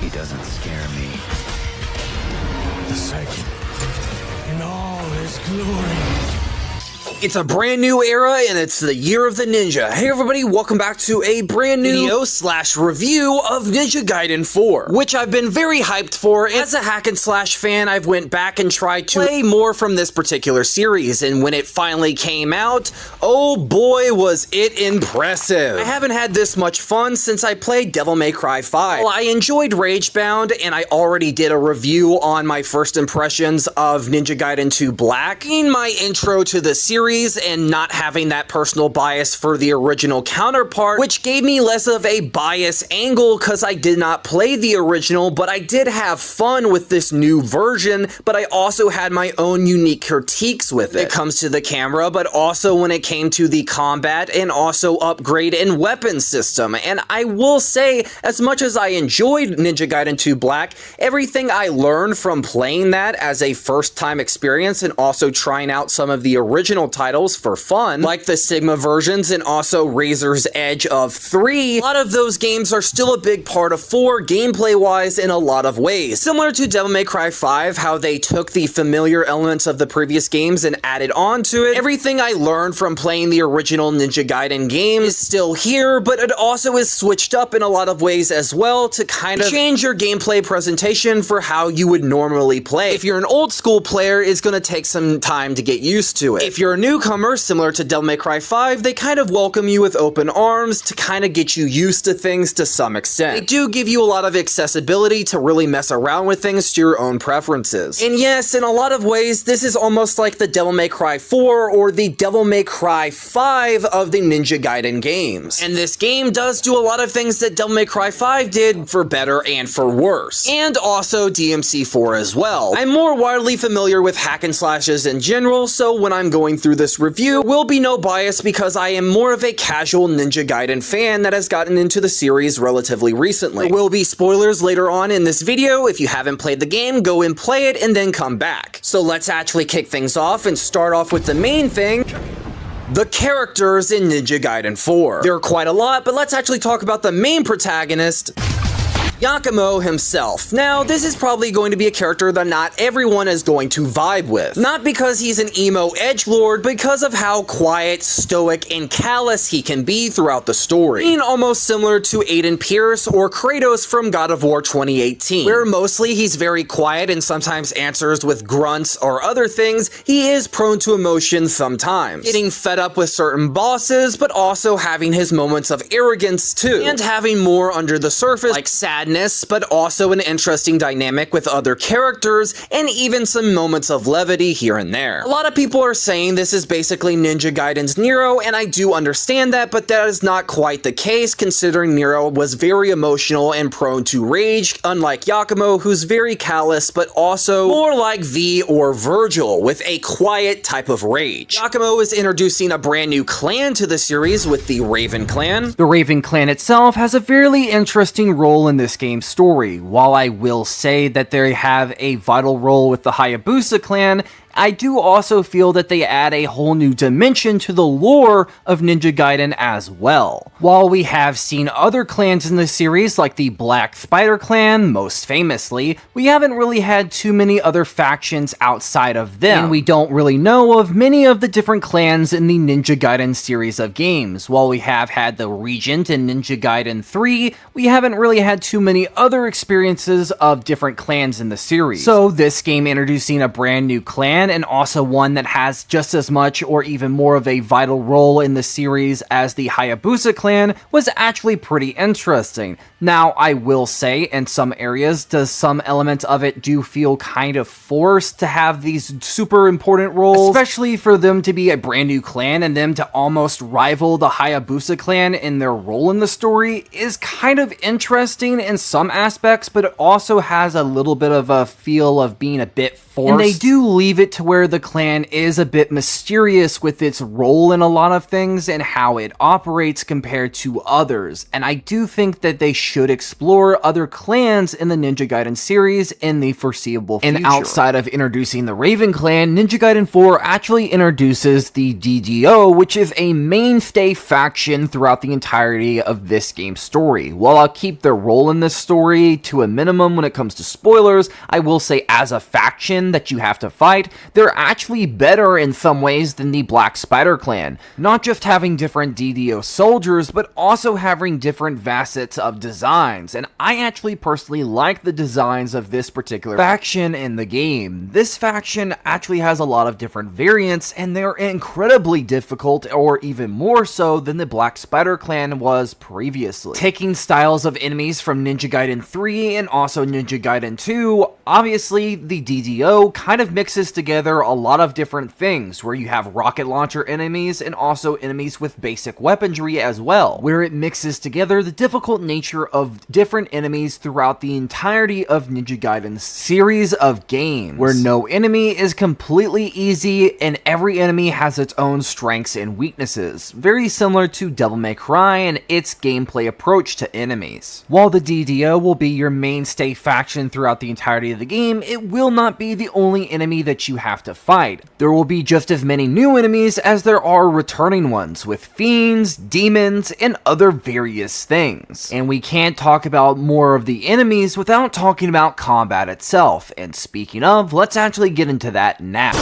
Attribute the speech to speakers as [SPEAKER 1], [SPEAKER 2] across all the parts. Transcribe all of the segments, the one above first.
[SPEAKER 1] He doesn't scare me.
[SPEAKER 2] The second, in all his glory.
[SPEAKER 3] It's a brand new era, and it's the year of the ninja. Hey everybody, welcome back to a brand new video/review of Ninja Gaiden 4, which I've been very hyped for. As a hack and slash fan, I've went back and tried to play more from this particular series, and when it finally came out, oh boy was it impressive. I haven't had this much fun since I played Devil May Cry 5. Well, I enjoyed Ragebound, and I already did a review on my first impressions of Ninja Gaiden 2 Black. Being my intro to the series and not having that personal bias for the original counterpart, which gave me less of a bias angle because I did not play the original, but I did have fun with this new version, but I also had my own unique critiques with it. It comes to the camera, but also when it came to the combat and also upgrade and weapon system. And I will say, as much as I enjoyed Ninja Gaiden 2 Black, everything I learned from playing that as a first time experience and also trying out some of the original titles for fun, like the Sigma versions and also Razor's Edge of 3, a lot of those games are still a big part of 4 gameplay-wise in a lot of ways. Similar to Devil May Cry 5, how they took the familiar elements of the previous games and added on to it, everything I learned from playing the original Ninja Gaiden game is still here, but it also is switched up in a lot of ways as well to kind of change your gameplay presentation for how you would normally play. If you're an old school player, it's going to take some time to get used to it. If you're a newcomer, similar to Devil May Cry 5, they kind of welcome you with open arms to kind of get you used to things to some extent. They do give you a lot of accessibility to really mess around with things to your own preferences. And yes, in a lot of ways, this is almost like the Devil May Cry 4 or the Devil May Cry 5 of the Ninja Gaiden games. And this game does do a lot of things that Devil May Cry 5 did for better and for worse. And also DMC4 as well. I'm more widely familiar with hack and slashes in general, so when I'm going through this review, will be no bias because I am more of a casual Ninja Gaiden fan that has gotten into the series relatively recently. There will be spoilers later on in this video. If you haven't played the game, go and play it and then come back. So let's actually kick things off and start off with the main thing. The characters in Ninja Gaiden 4. There are quite a lot, but let's actually talk about the main protagonist, Yakumo himself. Now, this is probably going to be a character that not everyone is going to vibe with. Not because he's an emo edgelord, because of how quiet, stoic, and callous he can be throughout the story. Being almost similar to Aiden Pierce or Kratos from God of War 2018, where mostly he's very quiet and sometimes answers with grunts or other things, he is prone to emotion sometimes. Getting fed up with certain bosses, but also having his moments of arrogance too, and having more under the surface, like sadness, but also an interesting dynamic with other characters, and even some moments of levity here and there. A lot of people are saying this is basically Ninja Gaiden's Nero, and I do understand that, but that is not quite the case, considering Nero was very emotional and prone to rage, unlike Yakumo, who's very callous, but also more like V or Virgil, with a quiet type of rage. Yakumo is introducing a brand new clan to the series with the Raven Clan. The Raven Clan itself has a fairly interesting role in this game's story. While I will say that they have a vital role with the Hayabusa clan, I do also feel that they add a whole new dimension to the lore of Ninja Gaiden as well. While we have seen other clans in the series, like the Black Spider Clan, most famously, we haven't really had too many other factions outside of them, and we don't really know of many of the different clans in the Ninja Gaiden series of games. While we have had the Regent in Ninja Gaiden 3, we haven't really had too many other experiences of different clans in the series. So this game introducing a brand new clan, and also one that has just as much or even more of a vital role in the series as the Hayabusa clan, was actually pretty interesting. Now, I will say, in some areas, does some elements of it do feel kind of forced to have these super important roles, especially for them to be a brand new clan and them to almost rival the Hayabusa clan in their role in the story is kind of interesting in some aspects, but it also has a little bit of a feel of being a bit forced. And they do leave it to where the clan is a bit mysterious with its role in a lot of things and how it operates compared to others. And I do think that they should explore other clans in the Ninja Gaiden series in the foreseeable future. And outside of introducing the Raven clan, Ninja Gaiden 4 actually introduces the DDO, which is a mainstay faction throughout the entirety of this game's story. While I'll keep their role in this story to a minimum when it comes to spoilers, I will say as a faction that you have to fight, they're actually better in some ways than the Black Spider clan. Not just having different DDO soldiers, but also having different facets of designs. And I actually personally like the designs of this particular faction in the game. This faction actually has a lot of different variants, and they're incredibly difficult, or even more so than the Black Spider clan was previously. Taking styles of enemies from Ninja Gaiden 3 and also Ninja Gaiden 2, obviously the DDO kind of mixes together a lot of different things, where you have rocket launcher enemies and also enemies with basic weaponry as well, where it mixes together the difficult nature of different enemies throughout the entirety of Ninja Gaiden's series of games, where no enemy is completely easy and every enemy has its own strengths and weaknesses, very similar to Devil May Cry and its gameplay approach to enemies. While the DDO will be your mainstay faction throughout the entirety of the game, it will not be the only enemy that you have to fight. There will be just as many new enemies as there are returning ones, with fiends, demons, and other various things. And we can't talk about more of the enemies without talking about combat itself, and speaking of, let's actually get into that now.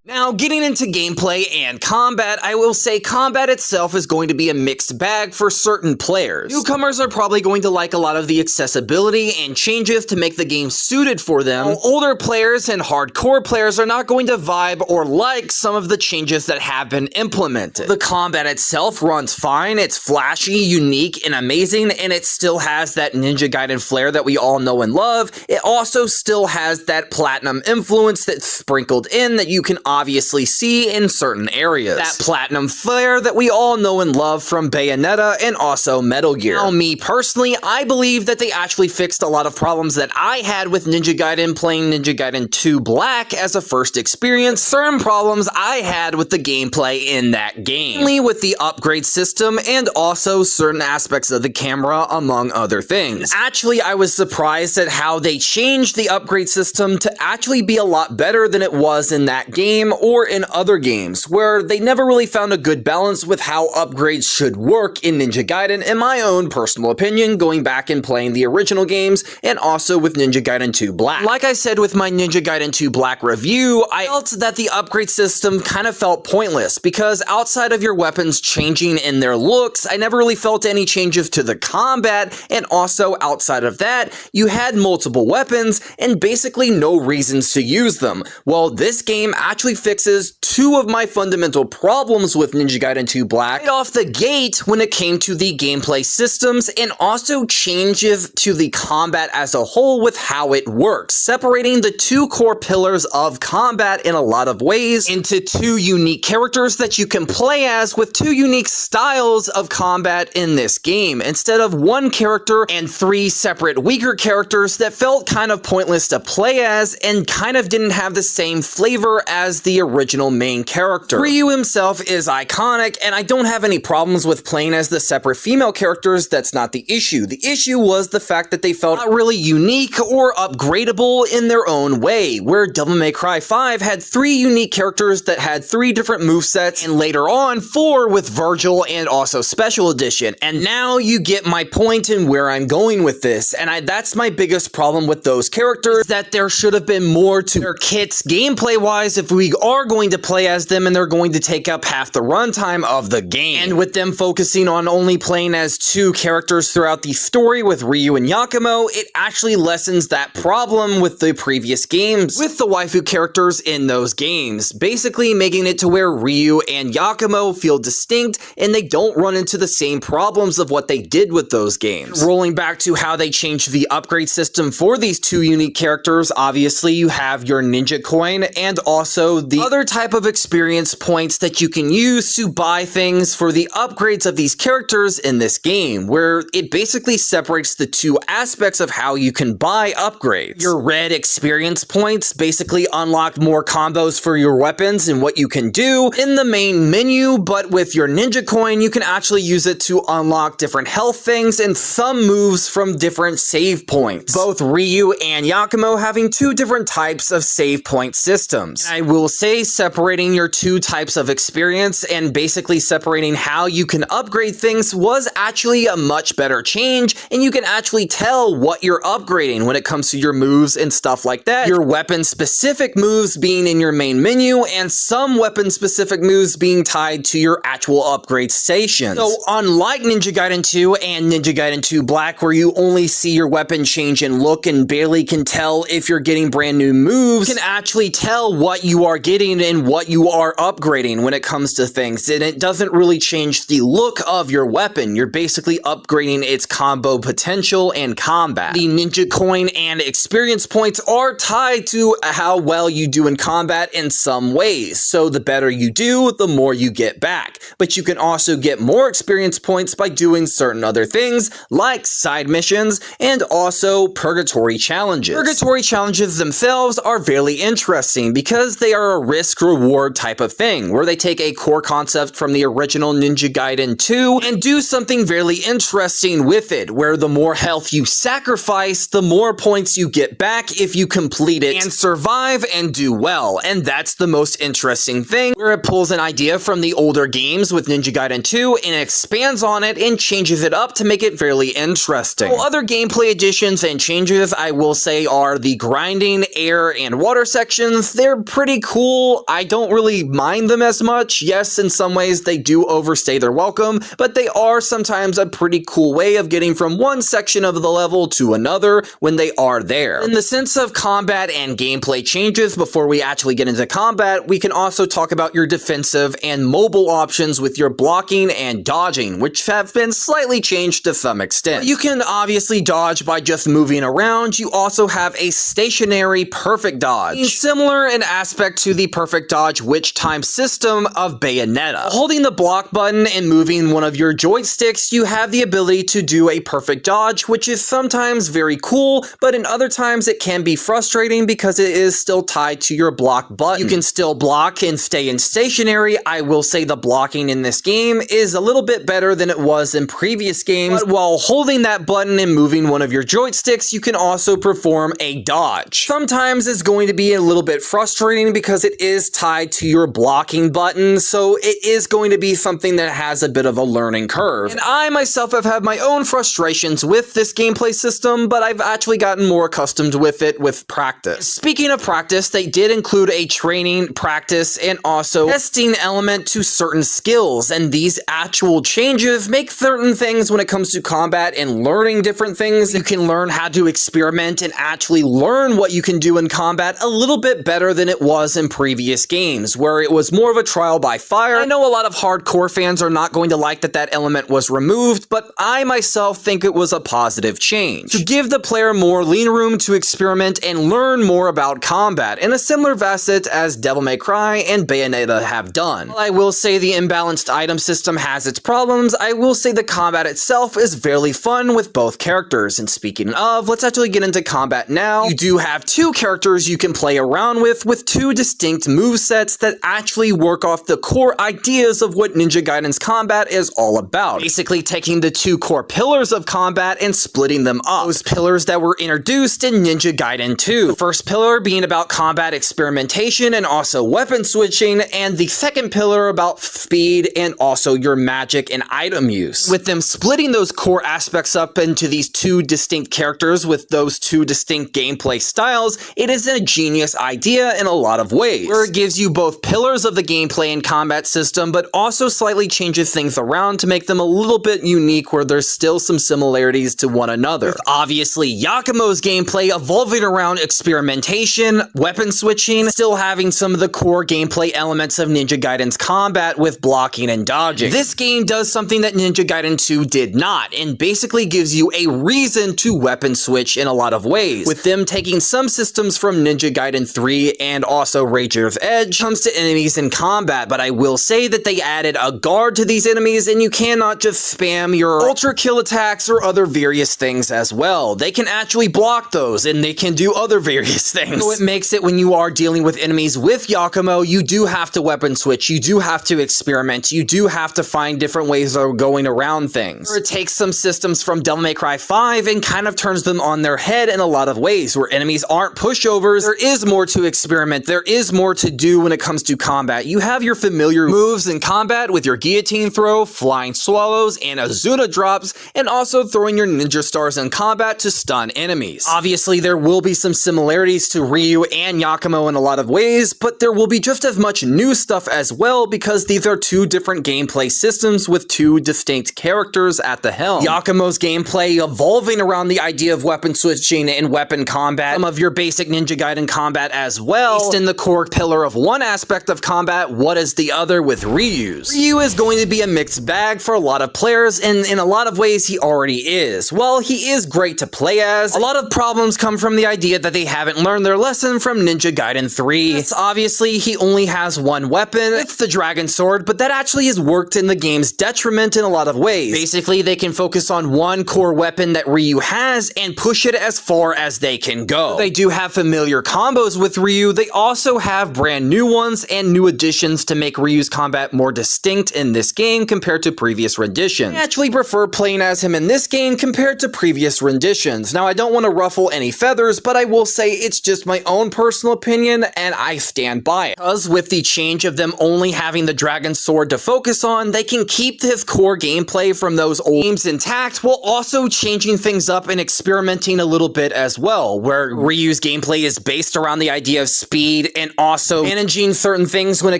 [SPEAKER 3] Now, getting into gameplay and combat, I will say combat itself is going to be a mixed bag for certain players. Newcomers are probably going to like a lot of the accessibility and changes to make the game suited for them, while older players and hardcore players are not going to vibe or like some of the changes that have been implemented. The combat itself runs fine, it's flashy, unique, and amazing, and it still has that Ninja Gaiden flair that we all know and love. It also still has that platinum influence that's sprinkled in that you can obviously see in certain areas. That platinum flair that we all know and love from Bayonetta and also Metal Gear. Now, me personally, I believe that they actually fixed a lot of problems that I had with Ninja Gaiden playing Ninja Gaiden 2 Black as a first experience. Certain problems I had with the gameplay in that game, mainly with the upgrade system and also certain aspects of the camera, among other things. Actually, I was surprised at how they changed the upgrade system to actually be a lot better than it was in that game or in other games, where they never really found a good balance with how upgrades should work in Ninja Gaiden, in my own personal opinion, going back and playing the original games, and also with Ninja Gaiden 2 Black. Like I said with my Ninja Gaiden 2 Black review, I felt that the upgrade system kind of felt pointless, because outside of your weapons changing in their looks, I never really felt any changes to the combat, and also outside of that, you had multiple weapons and basically no reasons to use them. Well, this game actually fixes two of my fundamental problems with Ninja Gaiden 2 Black right off the gate when it came to the gameplay systems, and also changes to the combat as a whole with how it works, separating the two core pillars of combat in a lot of ways into two unique characters that you can play as with two unique styles of combat in this game, instead of one character and three separate weaker characters that felt kind of pointless to play as and kind of didn't have the same flavor as the original main character. Ryu himself is iconic, and I don't have any problems with playing as the separate female characters. That's not the issue. The issue was the fact that they felt not really unique or upgradable in their own way, where Devil May Cry 5 had three unique characters that had three different movesets, and later on 4 with Virgil and also Special Edition. And now you get my point in where I'm going with this, and that's my biggest problem with those characters, that there should have been more to their kits gameplay-wise if we are going to play as them and they're going to take up half the runtime of the game. And with them focusing on only playing as two characters throughout the story with Ryu and Yakumo, it actually lessens that problem with the previous games with the waifu characters in those games, basically making it to where Ryu and Yakumo feel distinct and they don't run into the same problems of what they did with those games. Rolling back to how they changed the upgrade system for these two unique characters, obviously you have your ninja coin and also the other type of experience points that you can use to buy things for the upgrades of these characters in this game, where it basically separates the two aspects of how you can buy upgrades. Your red experience points basically unlock more combos for your weapons and what you can do in the main menu, but with your ninja coin, you can actually use it to unlock different health things and some moves from different save points. Both Ryu and Yakumo having two different types of save point systems. And I will say separating your two types of experience and basically separating how you can upgrade things was actually a much better change, and you can actually tell what you're upgrading when it comes to your moves and stuff like that. Your weapon specific moves being in your main menu and some weapon specific moves being tied to your actual upgrade stations. So unlike Ninja Gaiden 2 and Ninja Gaiden 2 Black, where you only see your weapon change in look and barely can tell if you're getting brand new moves, you can actually tell what you are getting and what you are upgrading when it comes to things, and it doesn't really change the look of your weapon. You're basically upgrading its combo potential and combat. The ninja coin and experience points are tied to how well you do in combat in some ways, so the better you do, the more you get back. But you can also get more experience points by doing certain other things like side missions and also purgatory challenges. Purgatory challenges themselves are very interesting because they are a risk-reward type of thing, where they take a core concept from the original Ninja Gaiden 2 and do something very interesting with it, where the more health you sacrifice, the more points you get back if you complete it and survive and do well. And that's the most interesting thing, where it pulls an idea from the older games with Ninja Gaiden 2 and expands on it and changes it up to make it fairly interesting. Well, other gameplay additions and changes I will say are the grinding, air, and water sections. They're pretty cool. I don't really mind them as much. Yes, in some ways they do overstay their welcome, but they are sometimes a pretty cool way of getting from one section of the level to another when they are there. In the sense of combat and gameplay changes, before we actually get into combat, we can also talk about your defensive and mobile options with your blocking and dodging, which have been slightly changed to some extent. You can obviously dodge by just moving around. You also have a stationary perfect dodge, similar in aspect to the perfect dodge witch time system of Bayonetta. Holding the block button and moving one of your joysticks, you have the ability to do a perfect dodge, which is sometimes very cool, but in other times it can be frustrating because it is still tied to your block button. You can still block and stay in stationary. I will say the blocking in this game is a little bit better than it was in previous games, but while holding that button and moving one of your joysticks, you can also perform a dodge. Sometimes it's going to be a little bit frustrating because it is tied to your blocking button, so it is going to be something that has a bit of a learning curve. And I myself have had my own frustrations with this gameplay system, but I've actually gotten more accustomed with it with practice. Speaking of practice, they did include a training, practice, and also testing element to certain skills, and these actual changes make certain things when it comes to combat and learning different things. You can learn how to experiment and actually learn what you can do in combat a little bit better than it was in previous games, where it was more of a trial by fire. I know a lot of hardcore fans are not going to like that element was removed, but I myself think it was a positive change to give the player more lean room to experiment and learn more about combat in a similar facet as Devil May Cry and Bayonetta have done. While I will say the imbalanced item system has its problems, I will say the combat itself is very fun with both characters. And speaking of, let's actually get into combat now. You do have two characters you can play around with two distinct movesets that actually work off the core ideas of what Ninja Gaiden's combat is all about. Basically taking the two core pillars of combat and splitting them up. Those pillars that were introduced in Ninja Gaiden 2. The first pillar being about combat experimentation and also weapon switching, and the second pillar about speed and also your magic and item use. With them splitting those core aspects up into these two distinct characters with those two distinct gameplay styles, it is a genius idea in a lot of ways, where it gives you both pillars of the gameplay and combat system, but also slightly changes things around to make them a little bit unique, where there's still some similarities to one another. With obviously Yakumo's gameplay evolving around experimentation, weapon switching, still having some of the core gameplay elements of Ninja Gaiden's combat with blocking and dodging. This game does something that Ninja Gaiden 2 did not, and basically gives you a reason to weapon switch in a lot of ways, with them taking some systems from Ninja Gaiden 3 and also also Razor's Edge comes to enemies in combat, but I will say that they added a guard to these enemies, and you cannot just spam your ultra kill attacks or other various things as well. They can actually block those, and they can do other various things. So it makes it when you are dealing with enemies with Yakumo, you do have to weapon switch, you do have to experiment, you do have to find different ways of going around things. Or it takes some systems from Devil May Cry 5 and kind of turns them on their head in a lot of ways, where enemies aren't pushovers. There is more to experiment, there is more to do when it comes to combat. You have your familiar moves in combat with your guillotine throw, flying swallows, and Azuna drops, and also throwing your ninja stars in combat to stun enemies. Obviously, there will be some similarities to Ryu and Yakumo in a lot of ways, but there will be just as much new stuff as well, because these are two different gameplay systems with two distinct characters at the helm. Yakumo's gameplay evolving around the idea of weapon switching and weapon combat, some of your basic Ninja Gaiden combat as well. Based in the core pillar of one aspect of combat, what is the other with Ryu's? Ryu is going to be a mixed bag for a lot of players, and in a lot of ways he already is. While he is great to play as, a lot of problems come from the idea that they haven't learned their lesson from Ninja Gaiden 3. Yes, obviously he only has one weapon, it's the Dragon Sword, but that actually has worked in the game's detriment in a lot of ways. Basically, they can focus on one core weapon that Ryu has and push it as far as they can go. They do have familiar combos with Ryu, they also have brand new ones and new additions to make Ryu's combat more distinct in this game compared to previous renditions. I actually prefer playing as him in this game compared to previous renditions. Now, I don't want to ruffle any feathers, but I will say it's just my own personal opinion, and I stand by it. Because with the change of them only having the Dragon Sword to focus on, they can keep his core gameplay from those old games intact, while also changing things up and experimenting a little bit as well, where Ryu's gameplay is based around the idea of speed and also managing certain things when it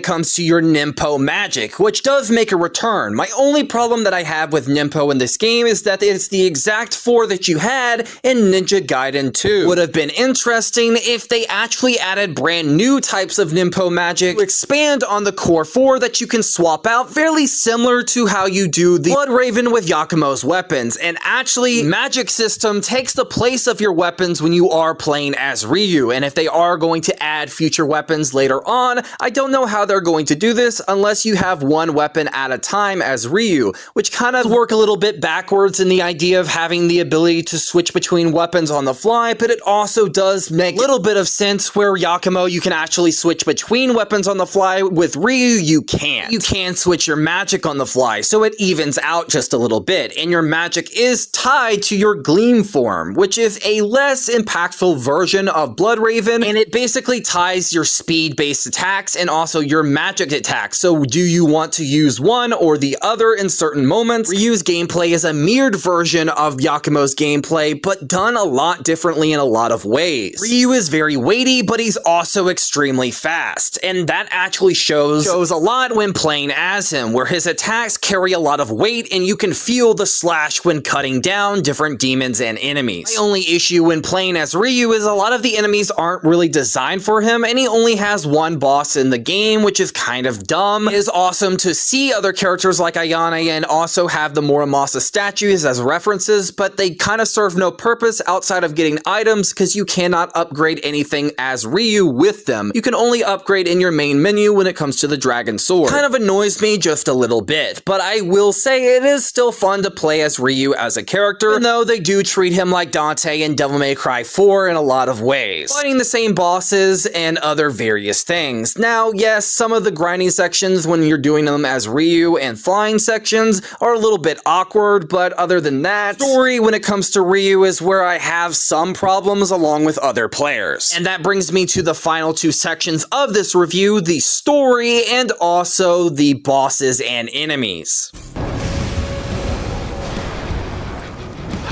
[SPEAKER 3] comes to your Ninpo magic, which does make a return. My only problem that I have with Ninpo in this game is that it's the exact 4 that you had in Ninja Gaiden 2. Would have been interesting if they actually added brand new types of Ninpo magic to expand on the core 4 that you can swap out, fairly similar to how you do the Blood Raven with Yakumo's weapons, and actually magic system takes the place of your weapons when you are playing as Ryu, and if they are going to add future weapons later on, I don't know how they're going to do this unless you have one weapon at a time as Ryu, which kind of work a little bit backwards in the idea of having the ability to switch between weapons on the fly, but it also does make a little bit of sense where Yakumo you can actually switch between weapons on the fly. With Ryu, you can't. You can switch your magic on the fly, so it evens out just a little bit, and your magic is tied to your Gleam form, which is a less impactful version of Blood Raven, and it basically ties your speed-based attacks and also your magic attacks. So do you want to use one or the other in certain moments? Ryu's gameplay is a mirrored version of Yakumo's gameplay, but done a lot differently in a lot of ways. Ryu is very weighty, but he's also extremely fast, and that actually shows a lot when playing as him, where his attacks carry a lot of weight and you can feel the slash when cutting down different demons and enemies. My only issue when playing as Ryu is a lot of the enemies aren't really designed for him, and he only has one boss in the game, which is kind of dumb. It is awesome to see other characters like Ayane and also have the Muramasa statues as references, but they kind of serve no purpose outside of getting items because you cannot upgrade anything as Ryu with them. You can only upgrade in your main menu when it comes to the Dragon Sword. Kind of annoys me just a little bit, but I will say it is still fun to play as Ryu as a character, even though they do treat him like Dante in Devil May Cry 4 in a lot of ways, fighting the same bosses and other various things. Now, yes, some of the grinding sections when you're doing them as Ryu and flying sections are a little bit awkward, but other than that, story when it comes to Ryu is where I have some problems along with other players. And that brings me to the final 2 sections of this review, the story and also the bosses and enemies.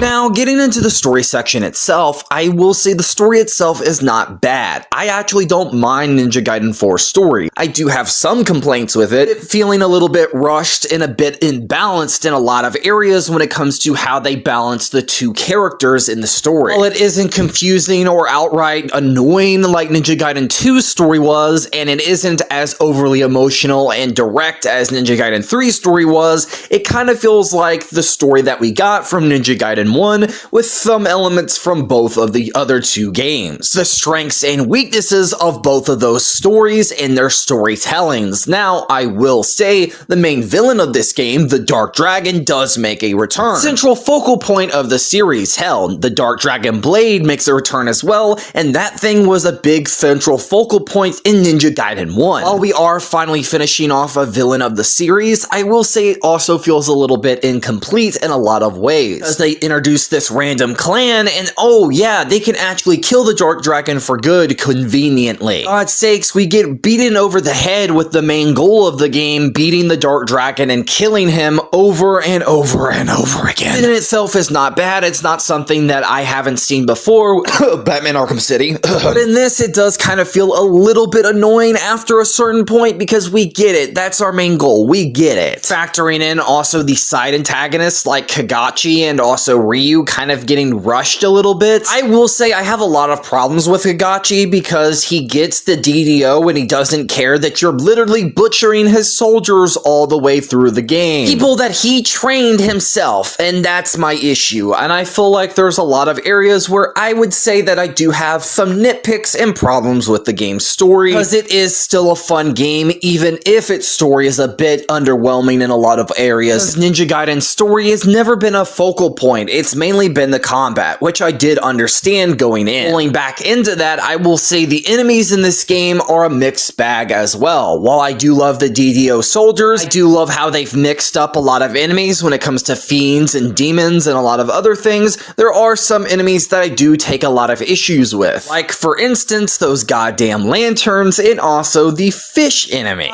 [SPEAKER 3] Now, getting into the story section itself, I will say the story itself is not bad. I actually don't mind Ninja Gaiden 4's story. I do have some complaints with it, feeling a little bit rushed and a bit imbalanced in a lot of areas when it comes to how they balance the 2 characters in the story. While it isn't confusing or outright annoying like Ninja Gaiden 2's story was, and it isn't as overly emotional and direct as Ninja Gaiden 3's story was, it kind of feels like the story that we got from Ninja Gaiden Gaiden 1 with some elements from both of the other two games. The strengths and weaknesses of both of those stories and their storytellings. Now, I will say, the main villain of this game, the Dark Dragon, does make a return. Central focal point of the series. Hell, the Dark Dragon Blade makes a return as well, and that thing was a big central focal point in Ninja Gaiden 1. While we are finally finishing off a villain of the series, I will say it also feels a little bit incomplete in a lot of ways. Because they introduced this random clan, and oh yeah, they can actually kill the Dark Dragon for good conveniently. God's sakes, we get beaten over the head with the main goal of the game, beating the Dark Dragon and killing him over and over and over again. It in itself is not bad, it's not something that I haven't seen before, Batman Arkham City. But in this, it does kind of feel a little bit annoying after a certain point because we get it, that's our main goal, we get it. Factoring in also the side antagonists like Kagachi and also Ryu kind of getting rushed a little bit. I will say I have a lot of problems with Kagachi because he gets the DDO and he doesn't care that you're literally butchering his soldiers all the way through the game. People that he trained himself, and that's my issue. And I feel like there's a lot of areas where I would say that I do have some nitpicks and problems with the game's story, because it is still a fun game, even if its story is a bit underwhelming in a lot of areas. Ninja Gaiden's story has never been a focal point. It's mainly been the combat, which I did understand going in. Pulling back into that, I will say the enemies in this game are a mixed bag as well. While I do love the DDO soldiers, I do love how they've mixed up a lot of enemies when it comes to fiends and demons and a lot of other things. There are some enemies that I do take a lot of issues with. Like, for instance, those goddamn lanterns and also the fish enemy.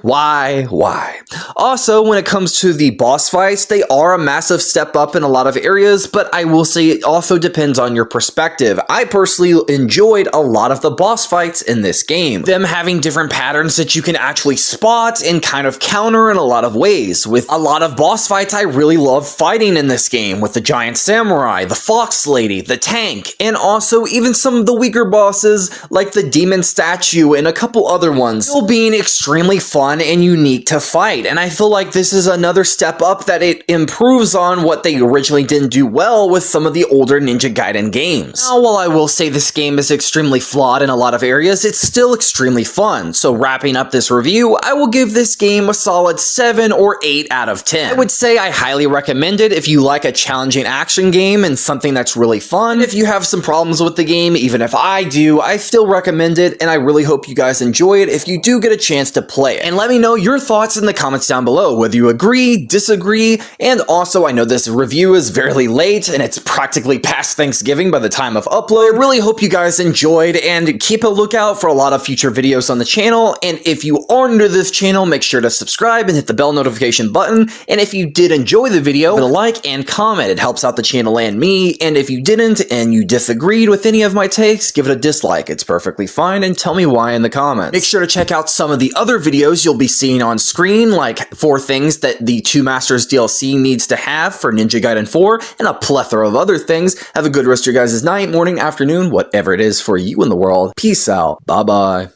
[SPEAKER 3] Why? Also, when it comes to the boss fights, they are a massive step up in a lot of areas, but I will say it also depends on your perspective. I personally enjoyed a lot of the boss fights in this game. Them having different patterns that you can actually spot and kind of counter in a lot of ways. With a lot of boss fights, I really love fighting in this game with the giant samurai, the fox lady, the tank, and also even some of the weaker bosses like the demon statue and a couple other ones, still being extremely fun and unique to fight. And I feel like this is another step up that it improves on what they originally didn't do well with some of the older Ninja Gaiden games. Now, while I will say this game is extremely flawed in a lot of areas, it's still extremely fun. So wrapping up this review, I will give this game a solid 7 or 8 out of 10. I would say I highly recommend it if you like a challenging action game and something that's really fun. If you have some problems with the game, even if I do, I still recommend it, and I really hope you guys enjoy it if you do get a chance to play it. And let me know your thoughts in the comments down below, whether you agree, disagree, and also I know this review is very late and it's practically past Thanksgiving by the time of upload. I really hope you guys enjoyed, and keep a lookout for a lot of future videos on the channel. And if you are new to this channel, make sure to subscribe and hit the bell notification button. And if you did enjoy the video, give it a like and comment. It helps out the channel and me. And if you didn't and you disagreed with any of my takes, give it a dislike. It's perfectly fine, and tell me why in the comments. Make sure to check out some of the other videos you'll be seeing on screen, like 4 things that the Two Masters DLC needs to have for Ninja Gaiden 4, and a plethora of other things. Have a good rest of your guys' night, morning, afternoon, whatever it is for you in the world. Peace out. Bye-bye.